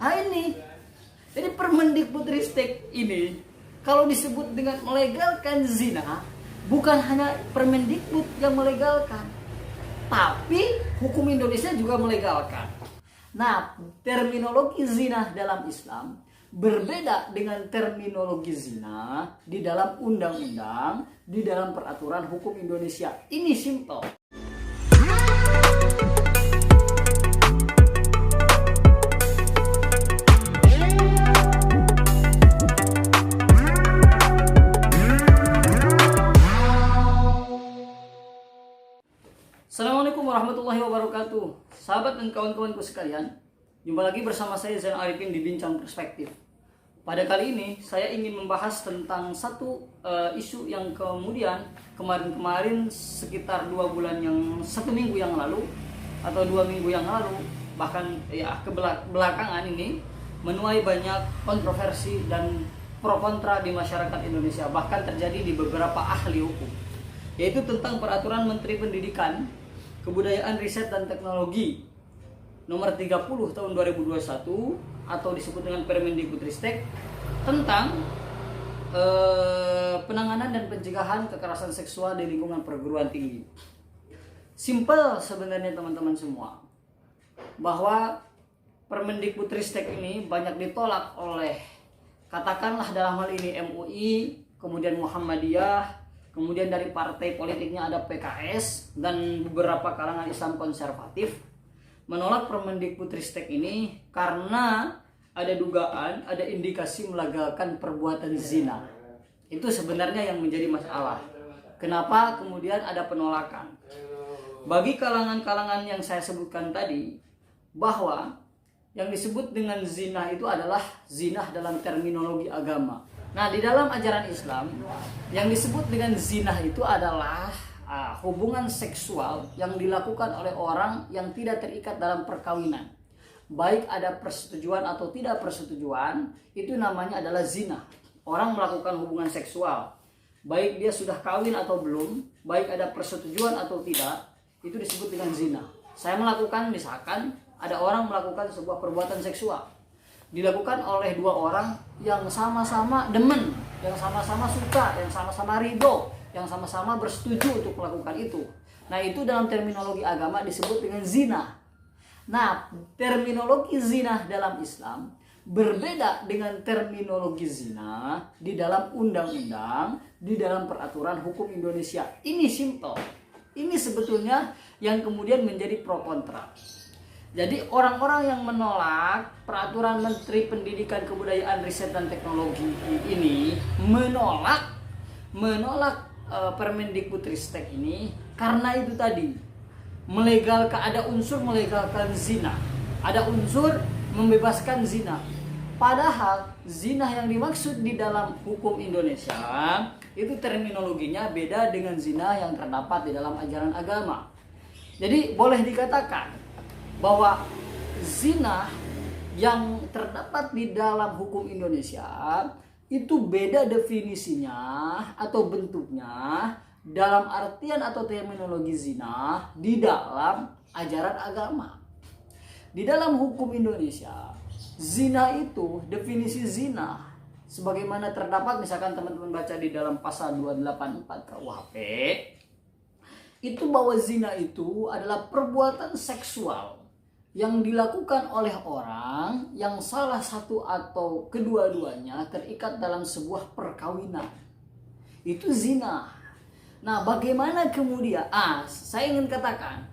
Nah ini, jadi Permendikbudristek ini kalau disebut dengan melegalkan zina, bukan hanya Permendikbud yang melegalkan, tapi hukum Indonesia juga melegalkan. Nah, terminologi zina dalam Islam berbeda dengan terminologi zina di dalam undang-undang, di dalam peraturan hukum Indonesia. Ini simple. Assalamualaikum warahmatullahi wabarakatuh. Sahabat dan kawan-kawanku sekalian, jumpa lagi bersama saya Zainal Arifin di Bincang Perspektif. Pada kali ini saya ingin membahas tentang satu isu yang kemudian kemarin sekitar 1 minggu yang lalu atau 2 minggu yang lalu, bahkan ya belakangan ini menuai banyak kontroversi dan pro kontra di masyarakat Indonesia, bahkan terjadi di beberapa ahli hukum, yaitu tentang peraturan Menteri Pendidikan, Kebudayaan, Riset dan Teknologi nomor 30 tahun 2021 atau disebut dengan Permendikbudristek tentang penanganan dan pencegahan kekerasan seksual di lingkungan perguruan tinggi. Simple sebenarnya teman-teman semua, bahwa Permendikbudristek ini banyak ditolak oleh, katakanlah dalam hal ini MUI, kemudian Muhammadiyah, kemudian dari partai politiknya ada PKS dan beberapa kalangan Islam konservatif menolak Permendikbudristek ini karena ada dugaan, ada indikasi melegalkan perbuatan zina. Itu sebenarnya yang menjadi masalah. Kenapa kemudian ada penolakan? Bagi kalangan-kalangan yang saya sebutkan tadi, bahwa yang disebut dengan zina itu adalah zina dalam terminologi agama. Nah, di dalam ajaran Islam, yang disebut dengan zina itu adalah hubungan seksual yang dilakukan oleh orang yang tidak terikat dalam perkawinan. Baik ada persetujuan atau tidak persetujuan, itu namanya adalah zina. Orang melakukan hubungan seksual, baik dia sudah kawin atau belum, baik ada persetujuan atau tidak, itu disebut dengan zina. Saya melakukan, misalkan ada orang melakukan sebuah perbuatan seksual, dilakukan oleh 2 orang yang sama-sama demen, yang sama-sama suka, yang sama-sama ridho, yang sama-sama bersetuju untuk melakukan itu. Nah, itu dalam terminologi agama disebut dengan zina. Nah, terminologi zina dalam Islam berbeda dengan terminologi zina di dalam undang-undang, di dalam peraturan hukum Indonesia. Ini simple. Ini sebetulnya yang kemudian menjadi pro kontra. Jadi orang-orang yang menolak peraturan Menteri Pendidikan, Kebudayaan, Riset dan Teknologi ini menolak Permendikbudristek ini karena itu tadi, ada unsur melegalkan zina, ada unsur membebaskan zina. Padahal zina yang dimaksud di dalam hukum Indonesia itu terminologinya beda dengan zina yang terdapat di dalam ajaran agama. Jadi boleh dikatakan bahwa zina yang terdapat di dalam hukum Indonesia itu beda definisinya atau bentuknya dalam artian atau terminologi zina di dalam ajaran agama. Di dalam hukum Indonesia, zina itu, definisi zina sebagaimana terdapat, misalkan teman-teman baca di dalam pasal 284 KUHP, itu bahwa zina itu adalah perbuatan seksual yang dilakukan oleh orang yang salah satu atau kedua-duanya terikat dalam sebuah perkawinan. Itu zina. Nah, bagaimana kemudian? Saya ingin katakan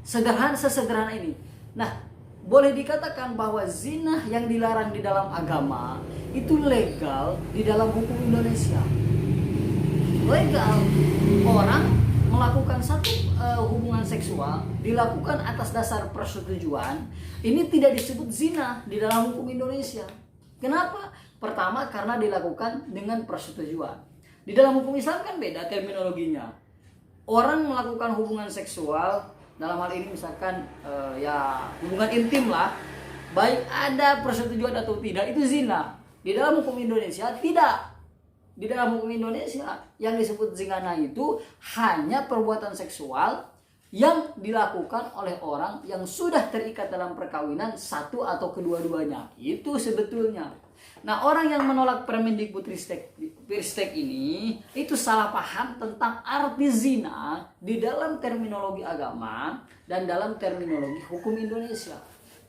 sesederhana ini. Nah, boleh dikatakan bahwa zina yang dilarang di dalam agama itu legal di dalam hukum Indonesia. Legal. Orang melakukan satu hubungan seksual dilakukan atas dasar persetujuan, ini tidak disebut zina di dalam hukum Indonesia. Kenapa? Pertama, karena dilakukan dengan persetujuan. Di dalam hukum Islam kan beda terminologinya. Orang melakukan hubungan seksual, dalam hal ini misalkan hubungan intim lah, baik ada persetujuan atau tidak, itu zina. Di dalam hukum Indonesia tidak. Di dalam hukum Indonesia yang disebut zina itu hanya perbuatan seksual yang dilakukan oleh orang yang sudah terikat dalam perkawinan satu atau kedua-duanya. Itu sebetulnya. Nah, orang yang menolak Permendikbudristek ini itu salah paham tentang arti zina di dalam terminologi agama dan dalam terminologi hukum Indonesia.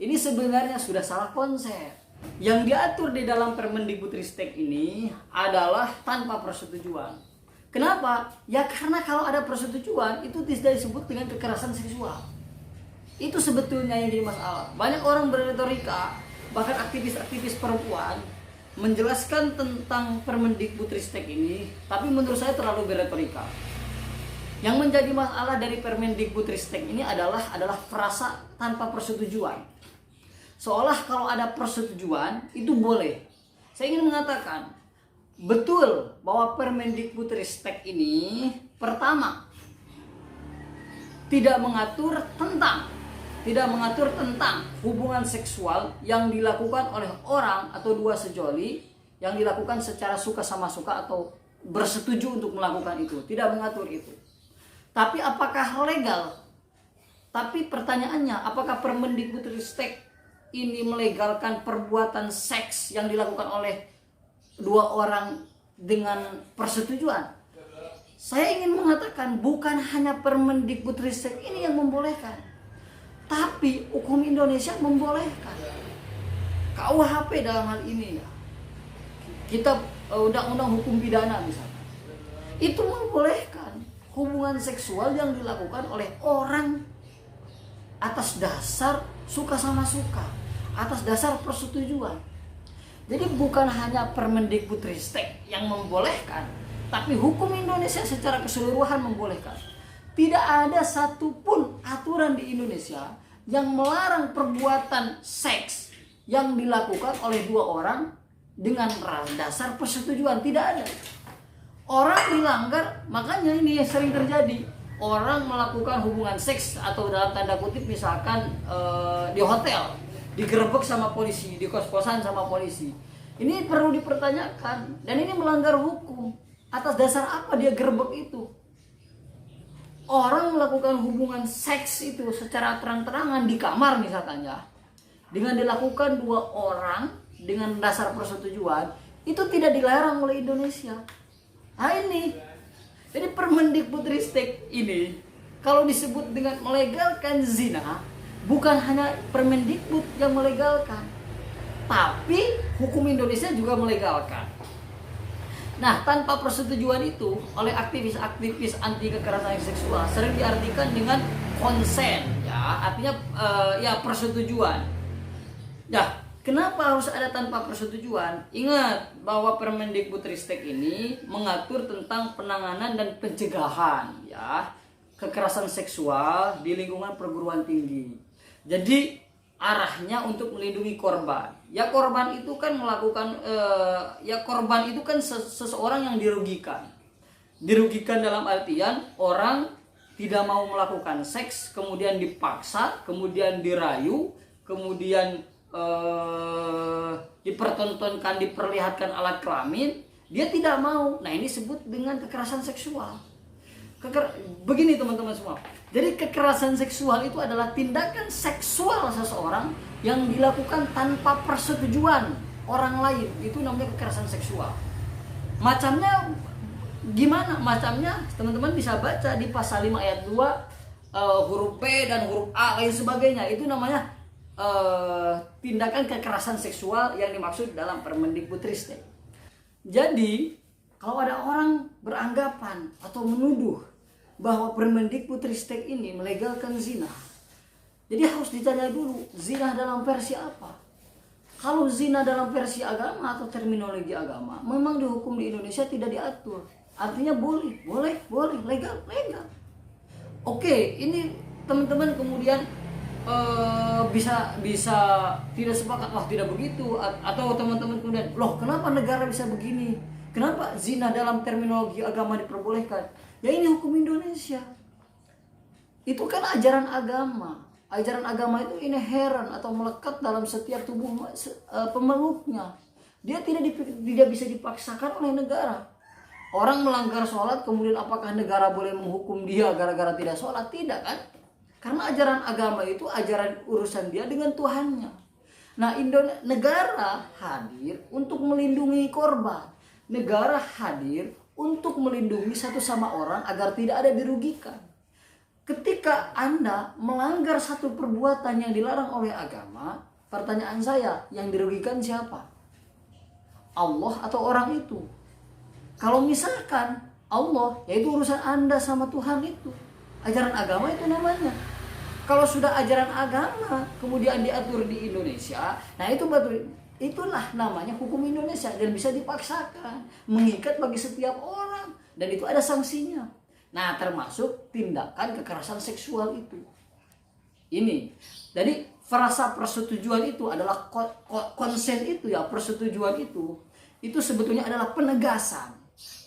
Ini sebenarnya sudah salah konsep. Yang diatur di dalam Permendikbudristek ini adalah tanpa persetujuan. Kenapa? Ya karena kalau ada persetujuan itu tidak disebut dengan kekerasan seksual. Itu sebetulnya yang jadi masalah. Banyak orang berretorika, bahkan aktivis-aktivis perempuan menjelaskan tentang Permendikbudristek ini, tapi menurut saya terlalu berretorika. Yang menjadi masalah dari Permendikbudristek ini adalah frasa tanpa persetujuan. Seolah kalau ada persetujuan itu boleh. Saya ingin mengatakan betul bahwa Permendikbudristek ini pertama tidak mengatur tentang hubungan seksual yang dilakukan oleh orang atau dua sejoli yang dilakukan secara suka sama suka atau bersetuju untuk melakukan itu. Tidak mengatur itu. Tapi apakah legal? Tapi pertanyaannya, apakah Permendikbudristek ini melegalkan perbuatan seks yang dilakukan oleh dua orang dengan persetujuan? Saya ingin mengatakan bukan hanya Permendikbudristek ini yang membolehkan, tapi hukum Indonesia membolehkan. KUHP dalam hal ini ya, kitab undang-undang hukum pidana misalnya, itu membolehkan hubungan seksual yang dilakukan oleh orang atas dasar suka sama suka, atas dasar persetujuan. Jadi bukan hanya Permendikbudristek yang membolehkan, tapi hukum Indonesia secara keseluruhan membolehkan. Tidak ada satupun aturan di Indonesia yang melarang perbuatan seks yang dilakukan oleh dua orang dengan dasar persetujuan. Tidak ada. Orang dilanggar, makanya ini sering terjadi. Orang melakukan hubungan seks atau dalam tanda kutip misalkan di hotel, digerebek sama polisi, di kos-kosan sama polisi. Ini perlu dipertanyakan dan ini melanggar hukum. Atas dasar apa dia gerebek itu? Orang melakukan hubungan seks itu secara terang-terangan di kamar misalkan ya, dengan dilakukan dua orang dengan dasar persetujuan, itu tidak dilarang oleh Indonesia. Nah ini, jadi Permendikbudristek ini kalau disebut dengan melegalkan zina, bukan hanya Permendikbud yang melegalkan, tapi hukum Indonesia juga melegalkan. Nah, tanpa persetujuan itu oleh aktivis-aktivis anti kekerasan seksual sering diartikan dengan konsen, ya, artinya ya persetujuan. Ya, kenapa harus ada tanpa persetujuan? Ingat bahwa Permendikbudristek ini mengatur tentang penanganan dan pencegahan, ya, kekerasan seksual di lingkungan perguruan tinggi. Jadi arahnya untuk melindungi korban. Ya korban itu kan melakukan korban itu kan seseorang yang dirugikan. Dirugikan dalam artian orang tidak mau melakukan seks, kemudian dipaksa, kemudian dirayu, kemudian dipertontonkan, diperlihatkan alat kelamin, dia tidak mau. Nah, ini disebut dengan kekerasan seksual. Begini teman-teman semua. Jadi kekerasan seksual itu adalah tindakan seksual seseorang yang dilakukan tanpa persetujuan orang lain. Itu namanya kekerasan seksual. Macamnya gimana? Macamnya teman-teman bisa baca di pasal 5 ayat 2 huruf P dan huruf A lain sebagainya. Itu namanya tindakan kekerasan seksual yang dimaksud dalam Permendikbudristek. Jadi kalau ada orang beranggapan atau menuduh bahwa Permendikbudristek ini melegalkan zina, jadi harus ditanya dulu, zina dalam versi apa? Kalau zina dalam versi agama atau terminologi agama, memang di hukum di Indonesia tidak diatur. Artinya boleh, legal. Oke, ini teman-teman kemudian bisa tidak sepakat, wah tidak begitu, atau teman-teman kemudian, loh kenapa negara bisa begini? Kenapa zina dalam terminologi agama diperbolehkan? Ya ini hukum Indonesia. Itu kan ajaran agama. Ajaran agama itu inherent atau melekat dalam setiap tubuh pemeluknya. Dia tidak bisa dipaksakan oleh negara. Orang melanggar sholat, kemudian apakah negara boleh menghukum dia gara-gara tidak sholat? Tidak kan? Karena ajaran agama itu ajaran urusan dia dengan Tuhannya. Nah, negara hadir untuk melindungi korban. Negara hadir untuk melindungi satu sama orang agar tidak ada dirugikan. Ketika Anda melanggar satu perbuatan yang dilarang oleh agama, pertanyaan saya, yang dirugikan siapa? Allah atau orang itu? Kalau misalkan Allah, yaitu urusan Anda sama Tuhan itu. Ajaran agama itu namanya. Kalau sudah ajaran agama kemudian diatur di Indonesia, nah itulah namanya hukum Indonesia dan bisa dipaksakan, mengikat bagi setiap orang, dan itu ada sanksinya. Nah, termasuk tindakan kekerasan seksual itu. Ini. Jadi frasa persetujuan itu adalah konsen itu ya, persetujuan itu sebetulnya adalah penegasan.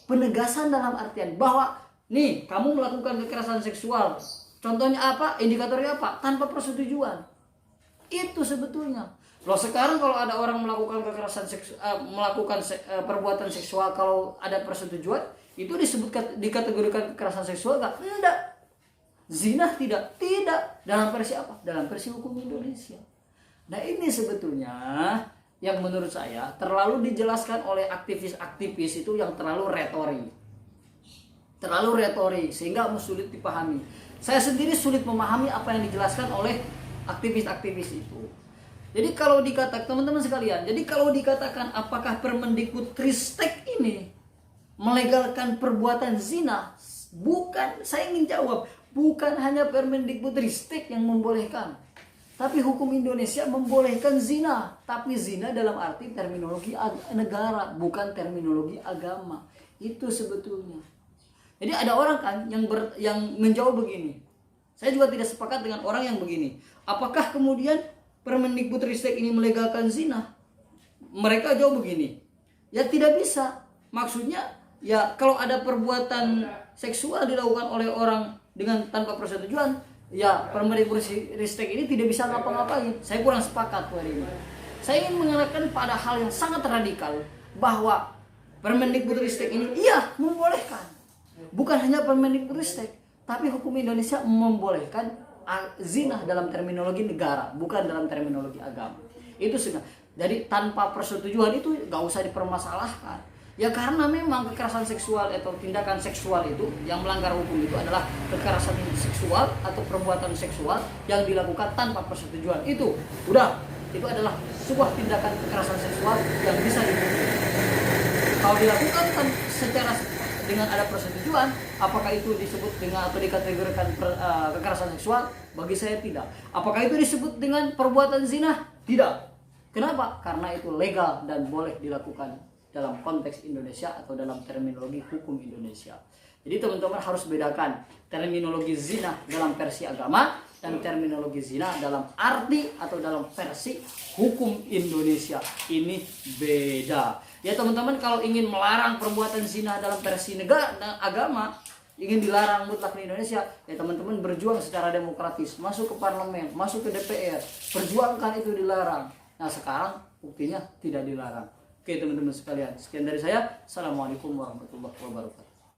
Penegasan dalam artian bahwa nih, kamu melakukan kekerasan seksual. Contohnya apa? Indikatornya apa? Tanpa persetujuan. Itu sebetulnya. Loh, sekarang kalau ada orang melakukan kekerasan seksual, perbuatan seksual kalau ada persetujuan, itu dikategorikan kekerasan seksual enggak? Enggak. Zina tidak? Tidak. Dalam versi apa? Dalam versi hukum Indonesia. Nah, ini sebetulnya yang menurut saya terlalu dijelaskan oleh aktivis-aktivis itu yang terlalu retori sehingga sulit dipahami. Saya sendiri sulit memahami apa yang dijelaskan oleh aktivis-aktivis itu. Jadi kalau dikatakan teman-teman sekalian, kalau dikatakan apakah Permendikbudristek ini melegalkan perbuatan zina, bukan, saya ingin jawab, bukan hanya Permendikbudristek yang membolehkan, tapi hukum Indonesia membolehkan zina, tapi zina dalam arti terminologi negara, bukan terminologi agama. Itu sebetulnya. Jadi ada orang kan yang menjawab begini. Saya juga tidak sepakat dengan orang yang begini. Apakah kemudian Permendikbudristek ini melegalkan zina? Mereka jawab begini. Ya tidak bisa. Maksudnya ya kalau ada perbuatan seksual dilakukan oleh orang dengan tanpa persetujuan, ya Permendikbudristek ini tidak bisa ngapa-ngapain. Saya kurang sepakat hari ini. Saya ingin mengatakan pada hal yang sangat radikal bahwa Permendikbudristek ini iya membolehkan. Bukan hanya Permendikbudristek, tapi hukum Indonesia membolehkan zina dalam terminologi negara, bukan dalam terminologi agama. Itu sudah. Jadi tanpa persetujuan itu gak usah dipermasalahkan. Ya karena memang kekerasan seksual atau tindakan seksual itu yang melanggar hukum itu adalah kekerasan seksual atau perbuatan seksual yang dilakukan tanpa persetujuan. Itu adalah sebuah tindakan kekerasan seksual yang bisa dihukum. Kalau dilakukan secara dengan ada persetujuan, apakah itu disebut dengan atau dikategorikan kekerasan seksual? Bagi saya tidak. Apakah itu disebut dengan perbuatan zina? Tidak. Kenapa? Karena itu legal dan boleh dilakukan dalam konteks Indonesia atau dalam terminologi hukum Indonesia. Jadi teman-teman harus bedakan terminologi zina dalam versi agama dan terminologi zina dalam arti atau dalam versi hukum Indonesia. Ini beda. Ya teman-teman, kalau ingin melarang perbuatan zina dalam versi negara agama, ingin dilarang mutlak di Indonesia, ya teman-teman berjuang secara demokratis, masuk ke parlemen, masuk ke DPR, perjuangkan itu dilarang. Nah sekarang buktinya tidak dilarang. Oke teman-teman sekalian, sekian dari saya. Assalamualaikum warahmatullahi wabarakatuh.